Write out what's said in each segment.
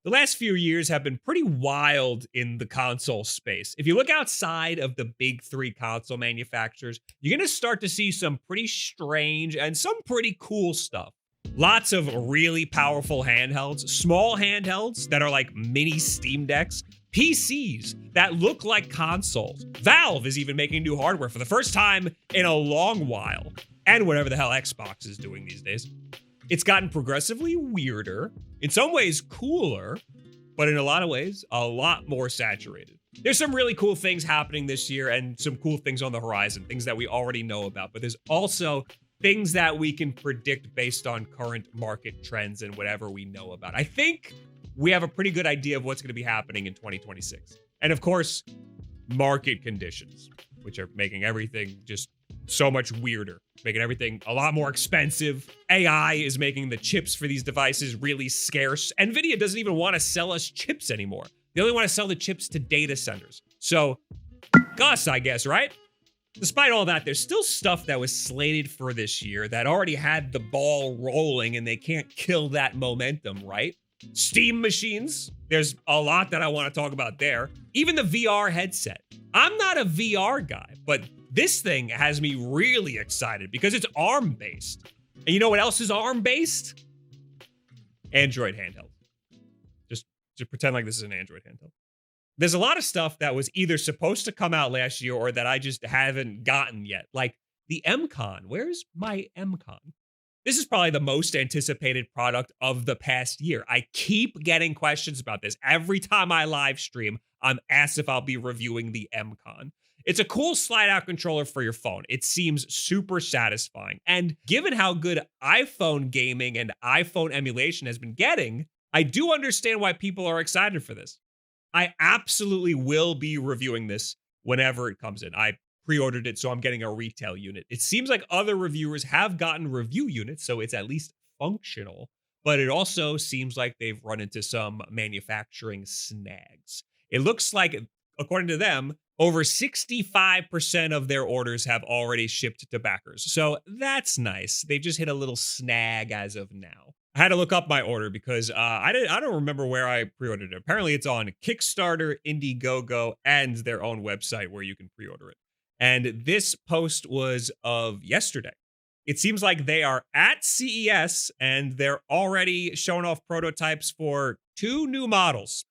The last few years have been pretty wild in the console space. If you look outside of the big three console manufacturers, you're going to start to see some pretty strange and some pretty cool stuff. Lots of really powerful handhelds, small handhelds that are like mini Steam Decks, PCs that look like consoles. Valve is even making new hardware for the first time in a long while, and whatever the hell Xbox is doing these days. It's gotten progressively weirder, in some ways cooler, but in a lot of ways, a lot more saturated. There's some really cool things happening this year and some cool things on the horizon, things that we already know about, but there's also things that we can predict based on current market trends and whatever we know about. I think we have a pretty good idea of what's going to be happening in 2026. And of course, market conditions, which are making everything just so much weirder, making everything a lot more expensive. AI is making the chips for these devices really scarce. NVIDIA doesn't even want to sell us chips anymore. They only want to sell the chips to data centers. So, Gus, I guess, right? Despite all that, there's still stuff that was slated for this year that already had the ball rolling and they can't kill that momentum, right? Steam machines, there's a lot that I want to talk about there. Even the VR headset. I'm not a VR guy, but this thing has me really excited because it's ARM-based. And you know what else is ARM-based? Android handheld. Just pretend like this is an Android handheld. There's a lot of stuff that was either supposed to come out last year or that I just haven't gotten yet. Like the MCon. Where's my MCon? This is probably the most anticipated product of the past year. I keep getting questions about this. Every time I live stream, I'm asked if I'll be reviewing the MCon. It's a cool slide-out controller for your phone. It seems super satisfying. And given how good iPhone gaming and iPhone emulation has been getting, I do understand why people are excited for this. I absolutely will be reviewing this whenever it comes in. I pre-ordered it, so I'm getting a retail unit. It seems like other reviewers have gotten review units, so it's at least functional. But it also seems like they've run into some manufacturing snags. It looks like, according to them, over 65% of their orders have already shipped to backers. So that's nice. They've just hit a little snag as of now. I had to look up my order because I don't remember where I pre-ordered it. Apparently it's on Kickstarter, Indiegogo, and their own website where you can pre-order it. And this post was of yesterday. It seems like they are at CES and they're already showing off prototypes for 2 new models.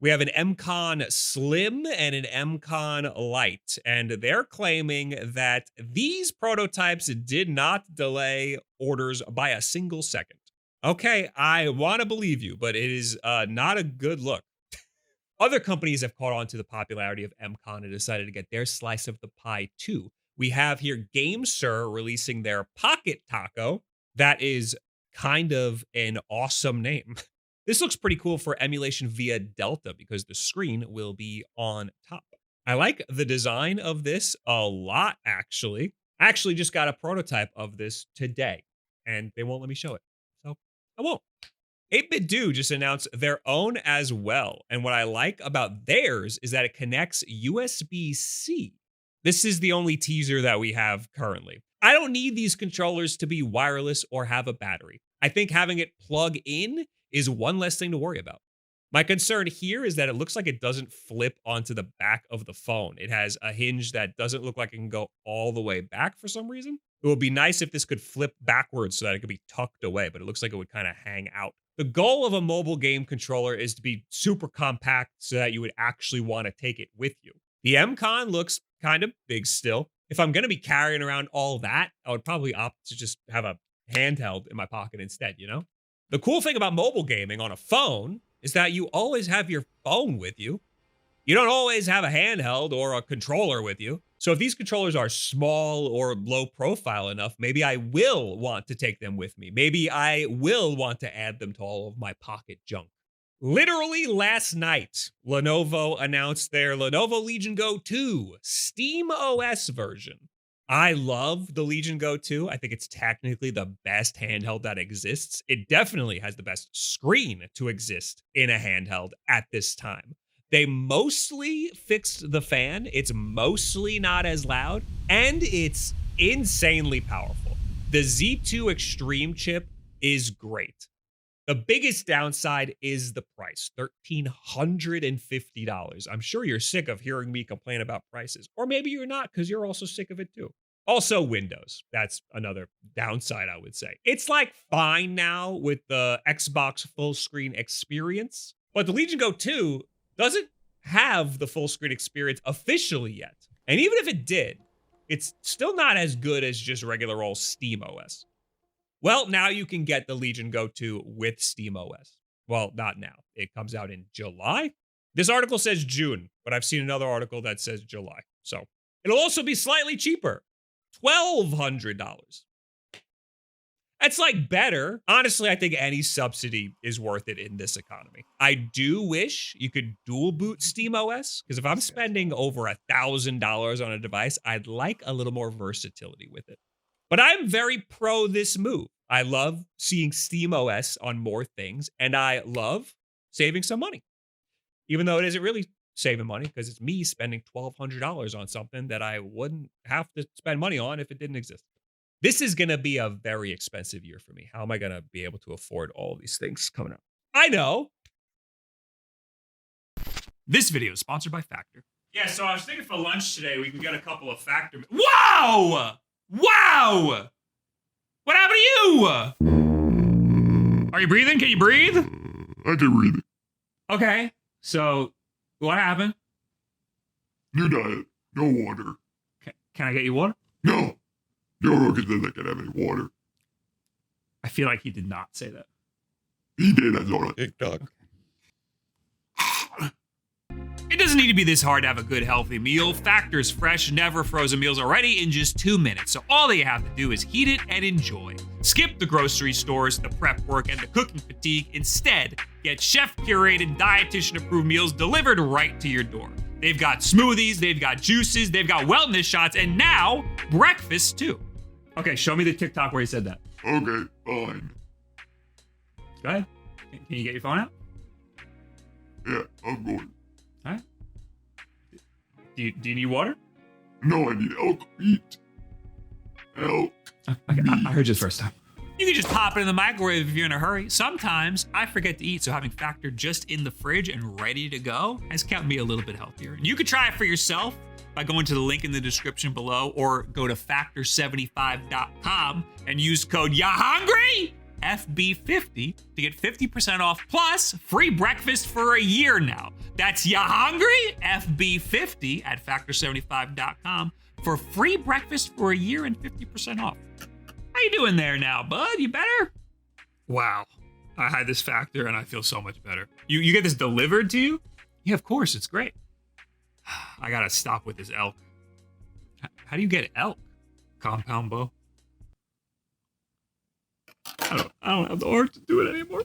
We have an MCon Slim and an MCon Lite, and they're claiming that these prototypes did not delay orders by a single second. Okay, I want to believe you, but it is not a good look. Other companies have caught on to the popularity of MCon and decided to get their slice of the pie too. We have here GameSir releasing their Pocket Taco. That is kind of an awesome name. This looks pretty cool for emulation via Delta because the screen will be on top. I like the design of this a lot, actually. I actually just got a prototype of this today, and they won't let me show it, so I won't. 8BitDo just announced their own as well, and what I like about theirs is that it connects USB-C. This is the only teaser that we have currently. I don't need these controllers to be wireless or have a battery. I think having it plug in is one less thing to worry about. My concern here is that it looks like it doesn't flip onto the back of the phone. It has a hinge that doesn't look like it can go all the way back for some reason. It would be nice if this could flip backwards so that it could be tucked away, but it looks like it would kind of hang out. The goal of a mobile game controller is to be super compact so that you would actually want to take it with you. The MCon looks kind of big still. If I'm going to be carrying around all that, I would probably opt to just have a handheld in my pocket instead, you know? The cool thing about mobile gaming on a phone is that you always have your phone with you. You don't always have a handheld or a controller with you. So if these controllers are small or low profile enough, maybe I will want to take them with me. Maybe I will want to add them to all of my pocket junk. Literally last night, Lenovo announced their Lenovo Legion Go 2 SteamOS version. I love the Legion Go 2. I think it's technically the best handheld that exists. It definitely has the best screen to exist in a handheld at this time. They mostly fixed the fan. It's mostly not as loud, and it's insanely powerful. The Z2 Extreme chip is great. The biggest downside is the price, $1,350. I'm sure you're sick of hearing me complain about prices, or maybe you're not because you're also sick of it too. Also, Windows. That's another downside, I would say. It's like fine now with the Xbox full screen experience, but the Legion Go 2 doesn't have the full screen experience officially yet. And even if it did, it's still not as good as just regular old SteamOS. Well, now you can get the Legion Go 2 with SteamOS. Well, not now. It comes out in July. This article says June, but I've seen another article that says July. So it'll also be slightly cheaper. $1,200. That's like better. Honestly, I think any subsidy is worth it in this economy. I do wish you could dual boot SteamOS, because if I'm spending over $1,000 on a device, I'd like a little more versatility with it. But I'm very pro this move. I love seeing SteamOS on more things, and I love saving some money. Even though it isn't really saving money, because it's me spending $1,200 on something that I wouldn't have to spend money on if it didn't exist. This is going to be a very expensive year for me. How am I going to be able to afford all these things coming up? I know. This video is sponsored by Factor. Yeah, so I was thinking for lunch today, we can get a couple of Factor. Wow! Wow! What happened to you? Are you breathing? Can you breathe? I can breathe. Okay, so what happened? New diet. No water. Can I get you water? No. Joe Rogan says I can have any water. I feel like he did not say that. He did. I saw on TikTok. It doesn't need to be this hard to have a good, healthy meal. Factor's fresh, never frozen meals are ready in just 2 minutes. So all that you have to do is heat it and enjoy. Skip the grocery stores, the prep work, and the cooking fatigue. Instead, get chef-curated, dietitian-approved meals delivered right to your door. They've got smoothies, they've got juices, they've got wellness shots, and now breakfast too. Okay, show me the TikTok where he said that. Okay, fine. Go ahead. Can you get your phone out? Yeah, I'm going. All right. Do you need water? No, I need elk meat. Elk. Okay, I heard you the first time. You can just pop it in the microwave if you're in a hurry. Sometimes I forget to eat, so having Factor just in the fridge and ready to go has kept me a little bit healthier. And you can try it for yourself by going to the link in the description below, or go to factor75.com and use code YAHUNGRY FB50 to get 50% off plus free breakfast for a year now. That's YAHUNGRY FB50 at factor75.com for free breakfast for a year and 50% off. How you doing there now, bud? You better? Wow. I had this Factor and I feel so much better. You get this delivered to you? Yeah, of course. It's great. I gotta stop with this elk. How do you get elk? Compound bow? I don't have the heart to do it anymore.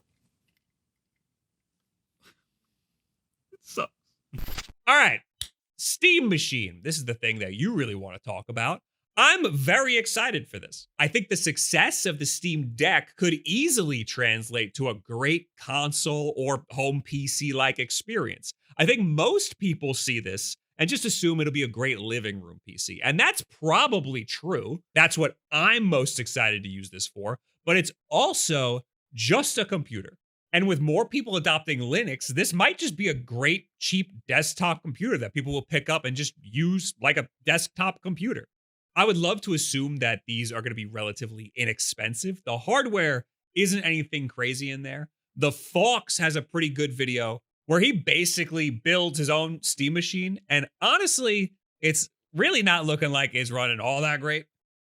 It sucks. All right. Steam Machine. This is the thing that you really want to talk about. I'm very excited for this. I think the success of the Steam Deck could easily translate to a great console or home PC-like experience. I think most people see this and just assume it'll be a great living room PC. And that's probably true. That's what I'm most excited to use this for. But it's also just a computer. And with more people adopting Linux, this might just be a great, cheap desktop computer that people will pick up and just use like a desktop computer. I would love to assume that these are going to be relatively inexpensive. The hardware isn't anything crazy in there. The Fox has a pretty good video where he basically builds his own Steam machine. And honestly, it's really not looking like it's running all that great.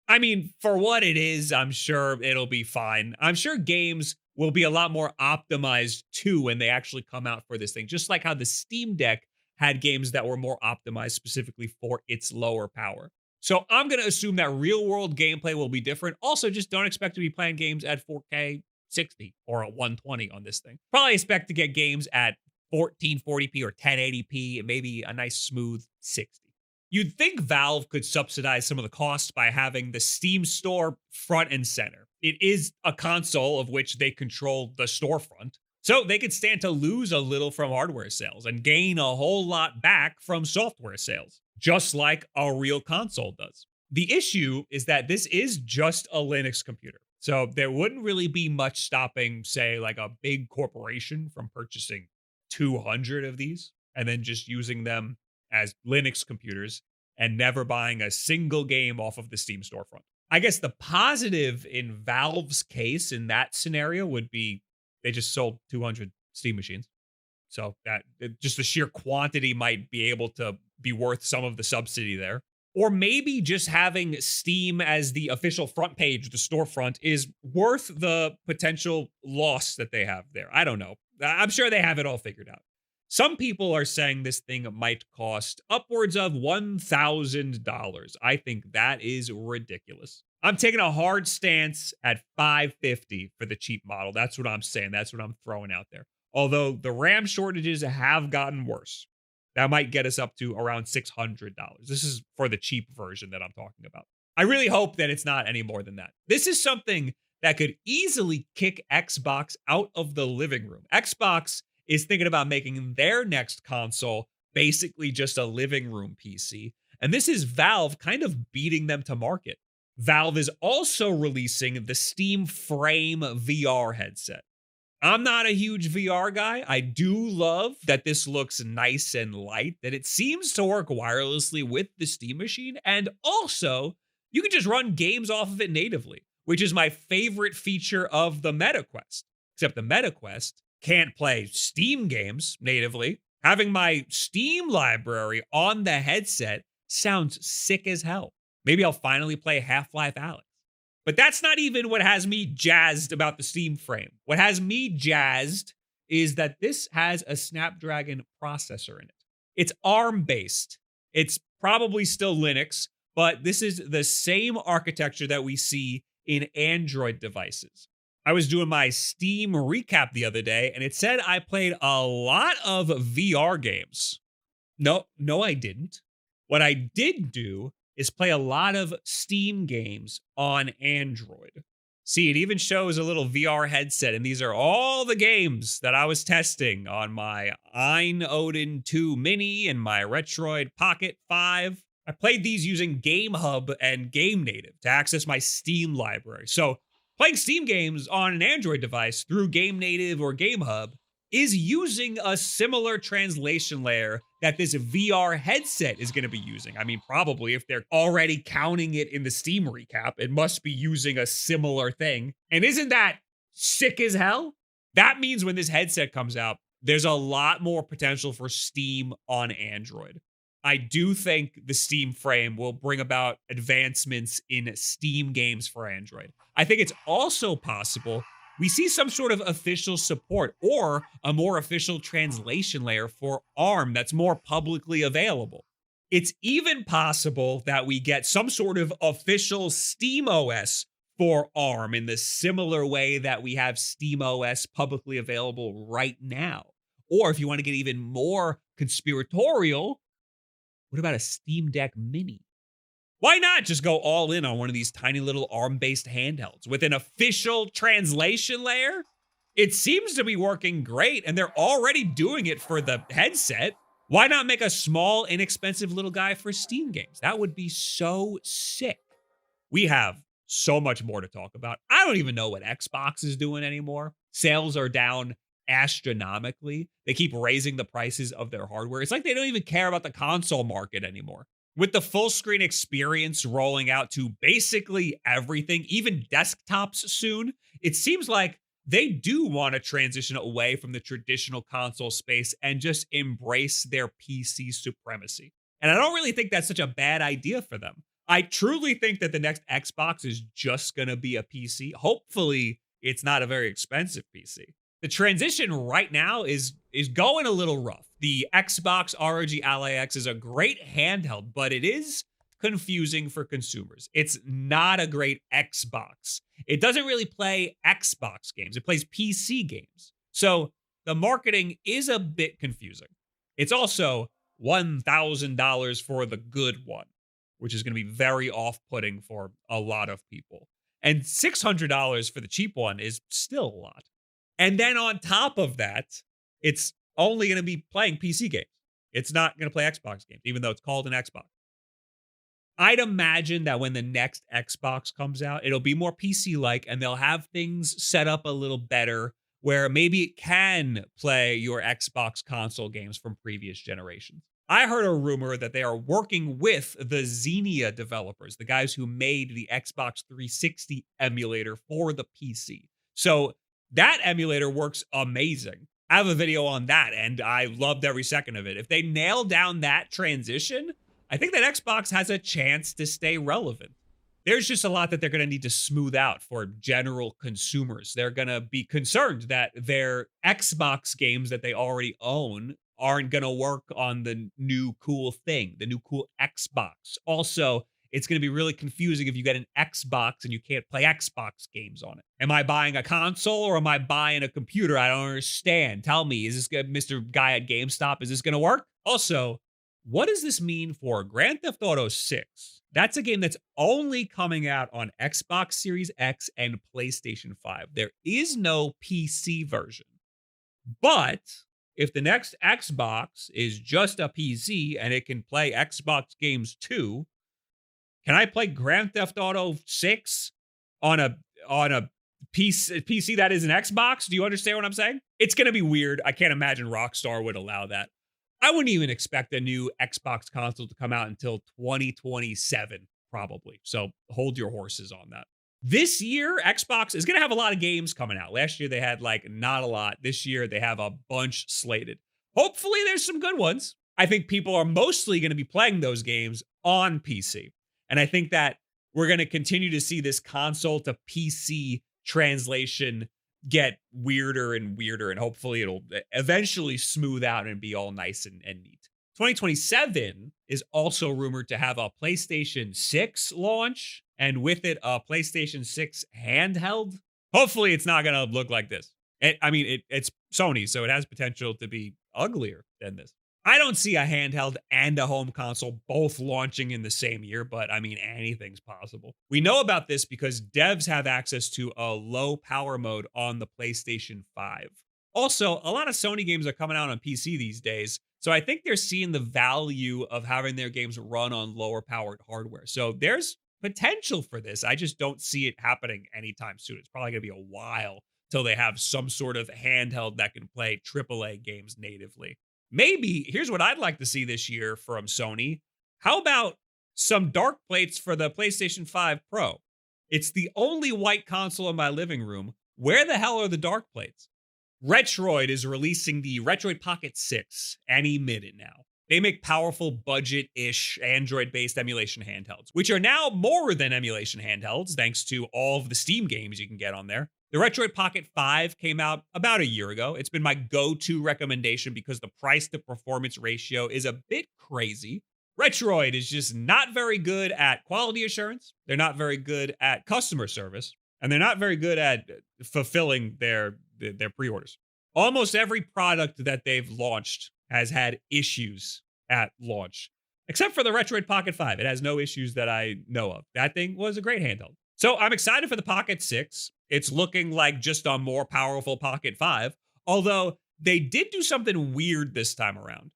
I mean, for what it is, I'm sure it'll be fine. I'm sure games will be a lot more optimized too when they actually come out for this thing. Just like how the Steam Deck had games that were more optimized specifically for its lower power. So I'm going to assume that real world gameplay will be different. Also, just don't expect to be playing games at 4K 60 or a 120 on this thing. Probably expect to get games at 1440p or 1080p, and maybe a nice smooth 60. You'd think Valve could subsidize some of the costs by having the Steam store front and center. It is a console of which they control the storefront. So they could stand to lose a little from hardware sales and gain a whole lot back from software sales, just like a real console does. The issue is that this is just a Linux computer. So there wouldn't really be much stopping, say, like a big corporation from purchasing 200 of these and then just using them as Linux computers and never buying a single game off of the Steam storefront. I guess the positive in Valve's case in that scenario would be they just sold 200 Steam machines. So that just the sheer quantity might be able to be worth some of the subsidy there. Or maybe just having Steam as the official front page, the storefront, is worth the potential loss that they have there. I don't know. I'm sure they have it all figured out. Some people are saying this thing might cost upwards of $1,000. I think that is ridiculous. I'm taking a hard stance at $550 for the cheap model. That's what I'm saying. That's what I'm throwing out there. Although the RAM shortages have gotten worse. That might get us up to around $600. This is for the cheap version that I'm talking about. I really hope that it's not any more than that. This is something that could easily kick Xbox out of the living room. Xbox is thinking about making their next console basically just a living room PC. And this is Valve kind of beating them to market. Valve is also releasing the Steam Frame VR headset. I'm not a huge VR guy. I do love that this looks nice and light, that it seems to work wirelessly with the Steam machine, and also you can just run games off of it natively, which is my favorite feature of the MetaQuest. Except the MetaQuest can't play Steam games natively. Having my Steam library on the headset sounds sick as hell. Maybe I'll finally play Half-Life Alyx. But that's not even what has me jazzed about the Steam Frame. What has me jazzed is that this has a Snapdragon processor in it. It's ARM-based. It's probably still Linux, but this is the same architecture that we see in Android devices. I was doing my Steam recap the other day, and it said I played a lot of VR games. No, I didn't. What I did do is play a lot of Steam games on Android. See, it even shows a little VR headset, and these are all the games that I was testing on my AYANEO 2 Mini and my Retroid Pocket 5. I played these using GameHub and GameNative to access my Steam library. So playing Steam games on an Android device through GameNative or GameHub is using a similar translation layer that this VR headset is going to be using. I mean, probably if they're already counting it in the Steam recap, it must be using a similar thing. And isn't that sick as hell? That means when this headset comes out, there's a lot more potential for Steam on Android. I do think the Steam Frame will bring about advancements in Steam games for Android. I think it's also possible we see some sort of official support or a more official translation layer for ARM that's more publicly available. It's even possible that we get some sort of official SteamOS for ARM in the similar way that we have SteamOS publicly available right now. Or if you want to get even more conspiratorial, what about a Steam Deck Mini? Why not just go all in on one of these tiny little ARM-based handhelds with an official translation layer? It seems to be working great, and they're already doing it for the headset. Why not make a small, inexpensive little guy for Steam games? That would be so sick. We have so much more to talk about. I don't even know what Xbox is doing anymore. Sales are down astronomically. They keep raising the prices of their hardware. It's like they don't even care about the console market anymore. With the full screen experience rolling out to basically everything, even desktops soon, it seems like they do want to transition away from the traditional console space and just embrace their PC supremacy. And I don't really think that's such a bad idea for them. I truly think that the next Xbox is just going to be a PC. Hopefully, it's not a very expensive PC. The transition right now is going a little rough. The Xbox ROG Ally X is a great handheld, but it is confusing for consumers. It's not a great Xbox. It doesn't really play Xbox games. It plays PC games. So the marketing is a bit confusing. It's also $1,000 for the good one, which is going to be very off-putting for a lot of people. And $600 for the cheap one is still a lot. And then on top of that, it's only going to be playing PC games. It's not going to play Xbox games, even though it's called an Xbox. I'd imagine that when the next Xbox comes out, it'll be more PC-like and they'll have things set up a little better where maybe it can play your Xbox console games from previous generations. I heard a rumor that they are working with the Xenia developers, the guys who made the Xbox 360 emulator for the PC. So that emulator works amazing. I have a video on that and I loved every second of it. If they nail down that transition, I think that Xbox has a chance to stay relevant. There's just a lot that they're going to need to smooth out for general consumers. They're going to be concerned that their Xbox games that they already own aren't going to work on the new cool thing, the new cool Xbox. Also, it's going to be really confusing if you get an Xbox and you can't play Xbox games on it. Am I buying a console or am I buying a computer? I don't understand. Tell me, is this good, Mr. Guy at GameStop? Is this going to work? Also, what does this mean for Grand Theft Auto 6? That's a game that's only coming out on Xbox Series X and PlayStation 5. There is no PC version. But if the next Xbox is just a PC and it can play Xbox games too, can I play Grand Theft Auto 6 on a PC that is an Xbox? Do you understand what I'm saying? It's going to be weird. I can't imagine Rockstar would allow that. I wouldn't even expect a new Xbox console to come out until 2027, probably. So hold your horses on that. This year, Xbox is going to have a lot of games coming out. Last year, they had like not a lot. This year, they have a bunch slated. Hopefully, there's some good ones. I think people are mostly going to be playing those games on PC. And I think that we're going to continue to see this console to PC translation get weirder and weirder, and hopefully it'll eventually smooth out and be all nice and neat. 2027 is also rumored to have a PlayStation 6 launch, and with it, a PlayStation 6 handheld. Hopefully it's not going to look like this. It's Sony, so it has potential to be uglier than this. I don't see a handheld and a home console both launching in the same year, but anything's possible. We know about this because devs have access to a low power mode on the PlayStation 5. Also, a lot of Sony games are coming out on PC these days, so I think they're seeing the value of having their games run on lower powered hardware. So there's potential for this. I just don't see it happening anytime soon. It's probably going to be a while till they have some sort of handheld that can play AAA games natively. Maybe, here's what I'd like to see this year from Sony. How about some dark plates for the PlayStation 5 Pro? It's the only white console in my living room. Where the hell are the dark plates? Retroid is releasing the Retroid Pocket 6 any minute now. They make powerful budget-ish Android-based emulation handhelds, which are now more than emulation handhelds thanks to all of the Steam games you can get on there. The Retroid Pocket 5 came out about a year ago. It's been my go-to recommendation because the price to performance ratio is a bit crazy. Retroid is just not very good at quality assurance. They're not very good at customer service, and they're not very good at fulfilling their pre-orders. Almost every product that they've launched has had issues at launch, except for the Retroid Pocket 5. It has no issues that I know of. That thing was a great handheld. So I'm excited for the Pocket 6. It's looking like just a more powerful Pocket 5, although they did do something weird this time around.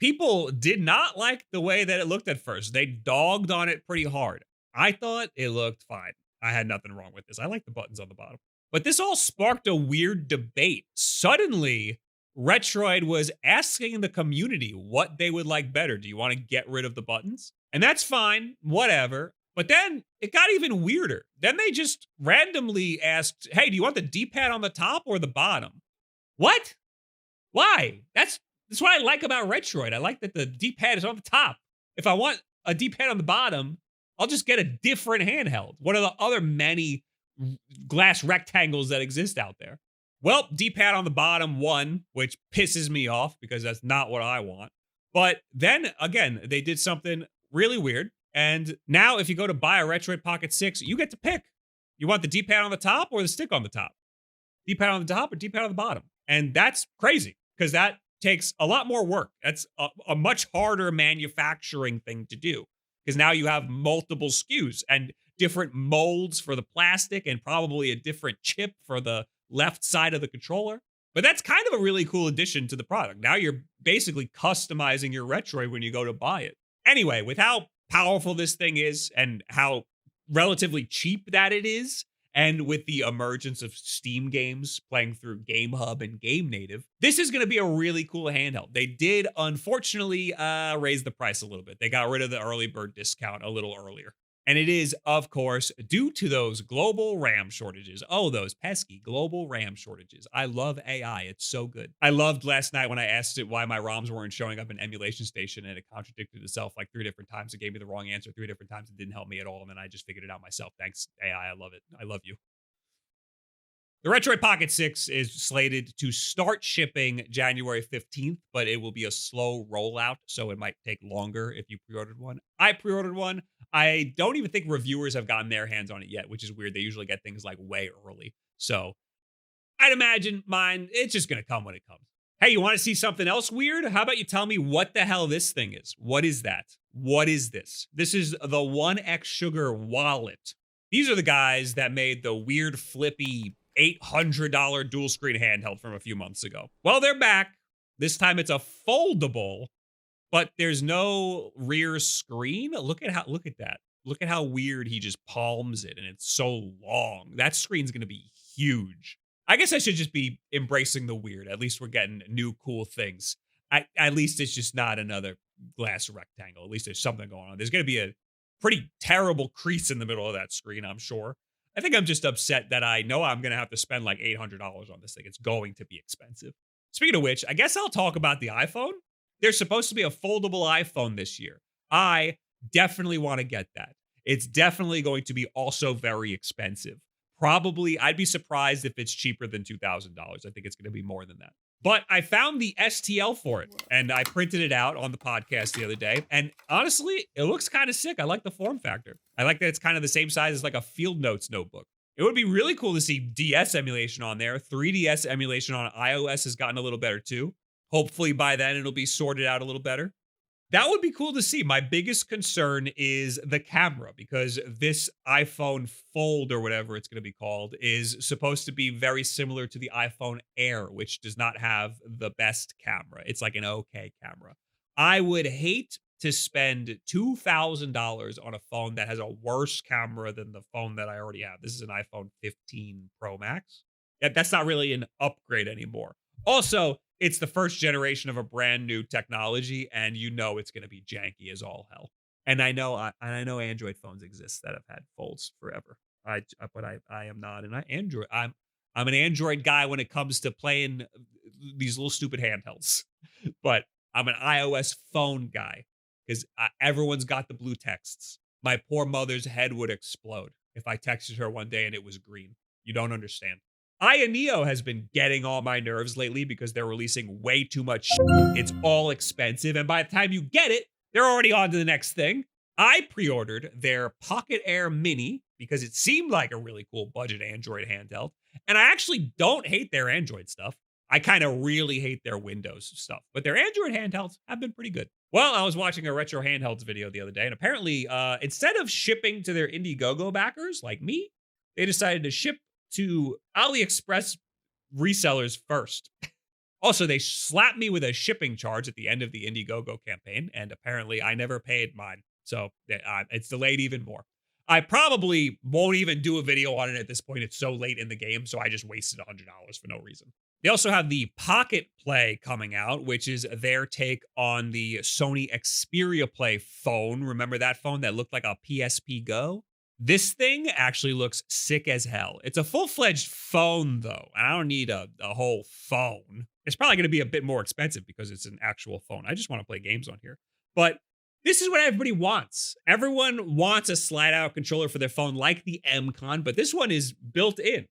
People did not like the way that it looked at first. They dogged on it pretty hard. I thought it looked fine. I had nothing wrong with this. I like the buttons on the bottom. But this all sparked a weird debate. Suddenly, Retroid was asking the community what they would like better. Do you want to get rid of the buttons? And that's fine, whatever. But then it got even weirder. Then they just randomly asked, hey, do you want the D-pad on the top or the bottom? What? Why? That's what I like about Retroid. I like that the D-pad is on the top. If I want a D-pad on the bottom, I'll just get a different handheld. One of the other many glass rectangles that exist out there. Well, D-pad on the bottom won, which pisses me off because that's not what I want. But then again, they did something really weird. And now if you go to buy a Retroid Pocket 6, you get to pick. You want the D-pad on the top or the stick on the top? D-pad on the top or D-pad on the bottom? And that's crazy because that takes a lot more work. That's a much harder manufacturing thing to do because now you have multiple SKUs and different molds for the plastic and probably a different chip for the left side of the controller. But that's kind of a really cool addition to the product. Now you're basically customizing your Retroid when you go to buy it. Anyway, with how powerful this thing is and how relatively cheap that it is, and with the emergence of Steam games playing through Game Hub and Game Native, this is going to be a really cool handheld. They did, unfortunately, raise the price a little bit. They got rid of the early bird discount a little earlier. And it is, of course, due to those global RAM shortages. Oh, those pesky global RAM shortages. I love AI. It's so good. I loved last night when I asked it why my ROMs weren't showing up in Emulation Station, and it contradicted itself like 3 different times. It gave me the wrong answer 3 different times. It didn't help me at all. And then I just figured it out myself. Thanks, AI. I love it. I love you. The Retroid Pocket 6 is slated to start shipping January 15th, but it will be a slow rollout, so it might take longer if you pre-ordered one. I pre-ordered one. I don't even think reviewers have gotten their hands on it yet, which is weird. They usually get things like way early. So I'd imagine mine, it's just going to come when it comes. Hey, you want to see something else weird? How about you tell me what the hell this thing is? What is that? What is this? This is the OneXsugar Wallet. These are the guys that made the weird flippy $800 dual screen handheld from a few months ago. Well, they're back. This time it's a foldable, but there's no rear screen. Look at that. Look at how weird he just palms it, and it's so long. That screen's going to be huge. I guess I should just be embracing the weird. At least we're getting new cool things. At least it's just not another glass rectangle. At least there's something going on. There's going to be a pretty terrible crease in the middle of that screen, I'm sure. I think I'm just upset that I know I'm going to have to spend like $800 on this thing. It's going to be expensive. Speaking of which, I guess I'll talk about the iPhone. There's supposed to be a foldable iPhone this year. I definitely want to get that. It's definitely going to be also very expensive. Probably, I'd be surprised if it's cheaper than $2,000. I think it's going to be more than that. But I found the STL for it, and I printed it out on the podcast the other day. And honestly, it looks kind of sick. I like the form factor. I like that it's kind of the same size as like a Field Notes notebook. It would be really cool to see DS emulation on there. 3DS emulation on iOS has gotten a little better too. Hopefully by then it'll be sorted out a little better. That would be cool to see. My biggest concern is the camera, because this iPhone Fold, or whatever it's going to be called, is supposed to be very similar to the iPhone Air, which does not have the best camera. It's like an okay camera. I would hate to spend $2,000 on a phone that has a worse camera than the phone that I already have. This is an iPhone 15 Pro Max. That's not really an upgrade anymore. Also, it's the first generation of a brand new technology, and you know it's going to be janky as all hell. And I know Android phones exist that have had folds forever. But I am not an Android. I'm an Android guy when it comes to playing these little stupid handhelds. But I'm an iOS phone guy, because everyone's got the blue texts. My poor mother's head would explode if I texted her one day and it was green. You don't understand. AYANEO has been getting on my nerves lately because they're releasing way too much shit. It's all expensive, and by the time you get it, they're already on to the next thing. I pre-ordered their Pocket Air Mini because it seemed like a really cool budget Android handheld, and I actually don't hate their Android stuff. I kind of really hate their Windows stuff, but their Android handhelds have been pretty good. Well, I was watching a Retro Handhelds video the other day, and apparently, instead of shipping to their Indiegogo backers like me, they decided to ship to AliExpress resellers first. Also, they slapped me with a shipping charge at the end of the Indiegogo campaign, and apparently I never paid mine. So it's delayed even more. I probably won't even do a video on it at this point. It's so late in the game, so I just wasted $100 for no reason. They also have the Pocket Play coming out, which is their take on the Sony Xperia Play phone. Remember that phone that looked like a PSP Go? This thing actually looks sick as hell. It's a full-fledged phone, though. I don't need a whole phone. It's probably going to be a bit more expensive because it's an actual phone. I just want to play games on here. But this is what everybody wants. Everyone wants a slide-out controller for their phone like the M-Con, but this one is built in.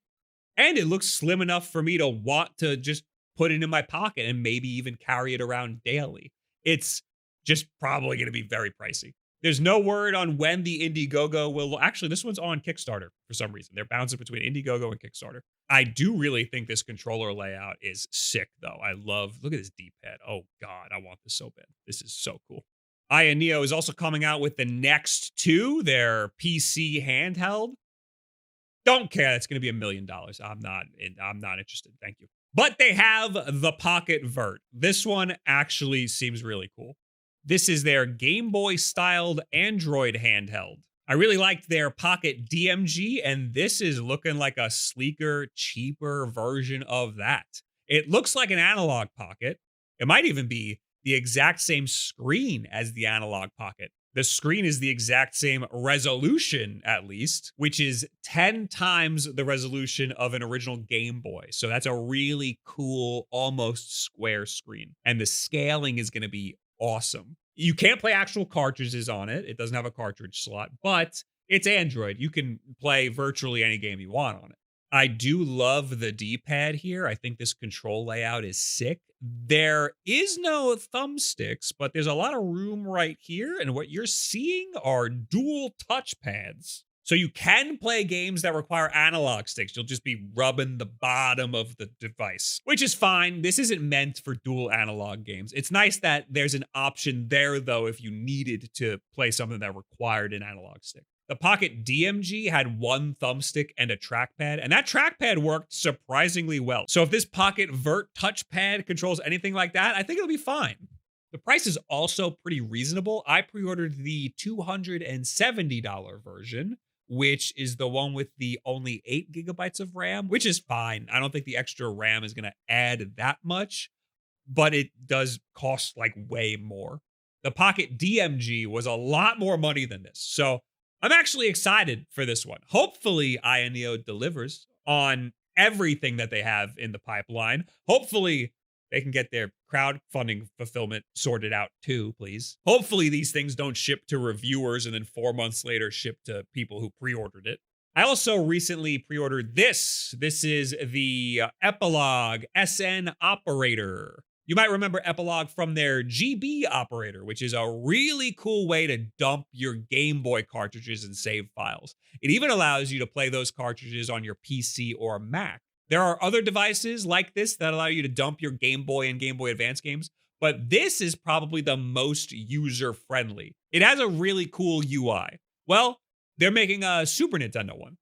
And it looks slim enough for me to want to just put it in my pocket and maybe even carry it around daily. It's just probably going to be very pricey. There's no word on when the Indiegogo will... Actually, this one's on Kickstarter for some reason. They're bouncing between Indiegogo and Kickstarter. I do really think this controller layout is sick, though. Look at this D-pad. Oh, God, I want this so bad. This is so cool. AYANEO is also coming out with the Next 2, their PC handheld. Don't care. That's going to be $1 million. I'm not interested. Thank you. But they have the Pocket Vert. This one actually seems really cool. This is their Game Boy styled Android handheld. I really liked their Pocket DMG, and this is looking like a sleeker, cheaper version of that. It looks like an analog Pocket. It might even be the exact same screen as the analog Pocket. The screen is the exact same resolution, at least, which is 10 times the resolution of an original Game Boy. So that's a really cool, almost square screen. And the scaling is going to be awesome. You can't play actual cartridges on it. It doesn't have a cartridge slot, but it's Android. You can play virtually any game you want on it. I do love the D-pad here. I think this control layout is sick. There is no thumbsticks, but there's a lot of room right here. And what you're seeing are dual touchpads. So you can play games that require analog sticks. You'll just be rubbing the bottom of the device, which is fine. This isn't meant for dual analog games. It's nice that there's an option there, though, if you needed to play something that required an analog stick. The Pocket DMG had one thumbstick and a trackpad, and that trackpad worked surprisingly well. So if this Pocket Vert touchpad controls anything like that, I think it'll be fine. The price is also pretty reasonable. I pre-ordered the $270 version, which is the one with the only 8 gigabytes of RAM, which is fine. I don't think the extra RAM is going to add that much, but it does cost like way more. The Pocket DMG was a lot more money than this. So I'm actually excited for this one. Hopefully, AYANEO delivers on everything that they have in the pipeline. Hopefully, they can get their crowdfunding fulfillment sorted out too, please. Hopefully, these things don't ship to reviewers and then 4 months later ship to people who pre-ordered it. I also recently pre-ordered this. This is the Epilogue SN Operator. You might remember Epilogue from their GB Operator, which is a really cool way to dump your Game Boy cartridges and save files. It even allows you to play those cartridges on your PC or Mac. There are other devices like this that allow you to dump your Game Boy and Game Boy Advance games, but this is probably the most user-friendly. It has a really cool UI. Well, they're making a Super Nintendo one.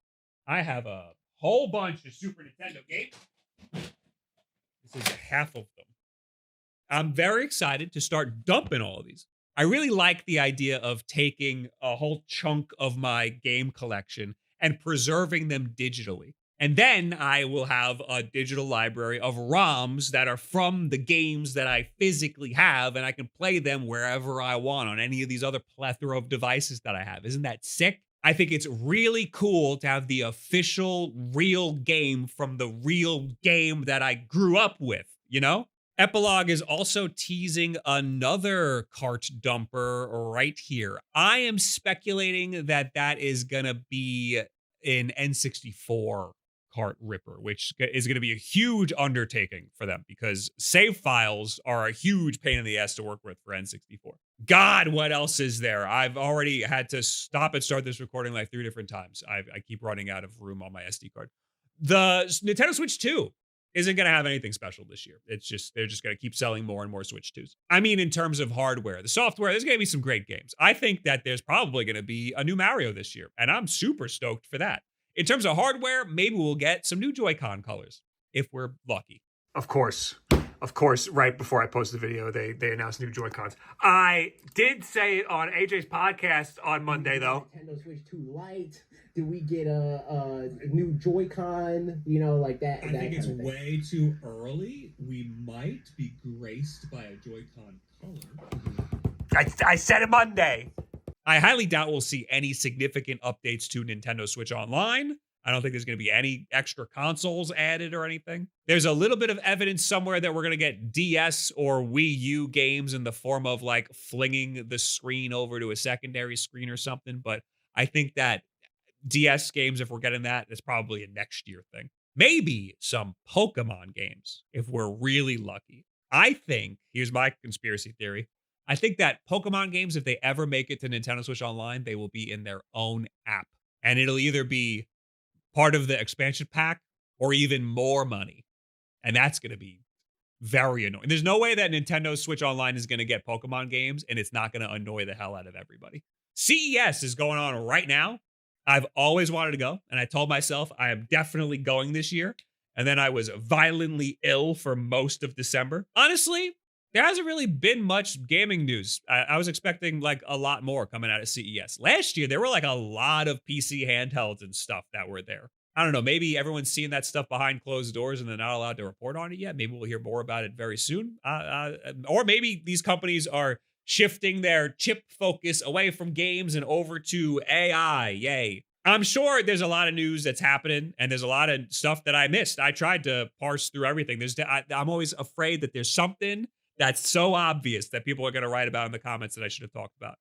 I have a whole bunch of Super Nintendo games. This is half of them. I'm very excited to start dumping all of these. I really like the idea of taking a whole chunk of my game collection and preserving them digitally. And then I will have a digital library of ROMs that are from the games that I physically have, and I can play them wherever I want on any of these other plethora of devices that I have. Isn't that sick? I think it's really cool to have the official real game from the real game that I grew up with, you know? Epilogue is also teasing another cart dumper right here. I am speculating that that is going to be an N64 cart ripper, which is going to be a huge undertaking for them because save files are a huge pain in the ass to work with for N64. God, what else is there? I've already had to stop and start this recording like 3 different times. I keep running out of room on my SD card. The Nintendo Switch 2 isn't going to have anything special this year. It's just, they're just going to keep selling more and more Switch 2s. I mean, in terms of hardware, the software, there's going to be some great games. I think that there's probably going to be a new Mario this year, and I'm super stoked for that. In terms of hardware, maybe we'll get some new Joy-Con colors, if we're lucky. Of course, right before I posted the video, they announced new Joy-Cons. I did say it on AJ's podcast on Monday, though. Nintendo Switch 2 Lite. Did we get a new Joy-Con? You know, like that. I think it's way too early. We might be graced by a Joy-Con color. I said it Monday. I highly doubt we'll see any significant updates to Nintendo Switch Online. I don't think there's going to be any extra consoles added or anything. There's a little bit of evidence somewhere that we're going to get DS or Wii U games in the form of like flinging the screen over to a secondary screen or something. But I think that DS games, if we're getting that, it's probably a next year thing. Maybe some Pokemon games, if we're really lucky. I think, here's my conspiracy theory, I think that Pokemon games, if they ever make it to Nintendo Switch Online, they will be in their own app. And it'll either be part of the expansion pack or even more money. And that's going to be very annoying. There's no way that Nintendo Switch Online is going to get Pokemon games and it's not going to annoy the hell out of everybody. CES is going on right now. I've always wanted to go, and I told myself I am definitely going this year. And then I was violently ill for most of December. Honestly, there hasn't really been much gaming news. I was expecting like a lot more coming out of CES. Last year, there were like a lot of PC handhelds and stuff that were there. I don't know, maybe everyone's seeing that stuff behind closed doors and they're not allowed to report on it yet. Maybe we'll hear more about it very soon. Or maybe these companies are shifting their chip focus away from games and over to AI. Yay. I'm sure there's a lot of news that's happening and there's a lot of stuff that I missed. I tried to parse through everything. I'm always afraid that there's something that's so obvious that people are going to write about in the comments that I should have talked about.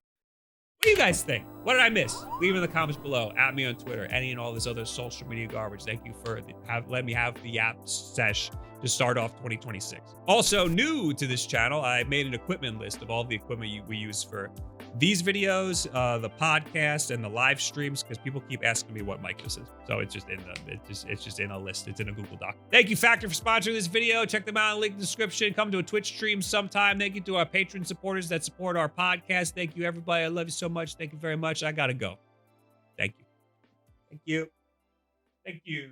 What do you guys think? What did I miss? Leave in the comments below. At me on Twitter, any and all this other social media garbage. Thank you for letting me have the app sesh to start off 2026. Also, new to this channel, I made an equipment list of all the equipment we use for these videos, the podcast, and the live streams, because people keep asking me what mic this is. So it's just in a list. It's in a Google Doc. Thank you, Factor, for sponsoring this video. Check them out in the link in the description. Come to a Twitch stream sometime. Thank you to our Patreon supporters that support our podcast. Thank you, everybody. I love you so much. Thank you very much. I gotta go. Thank you. Thank you. Thank you.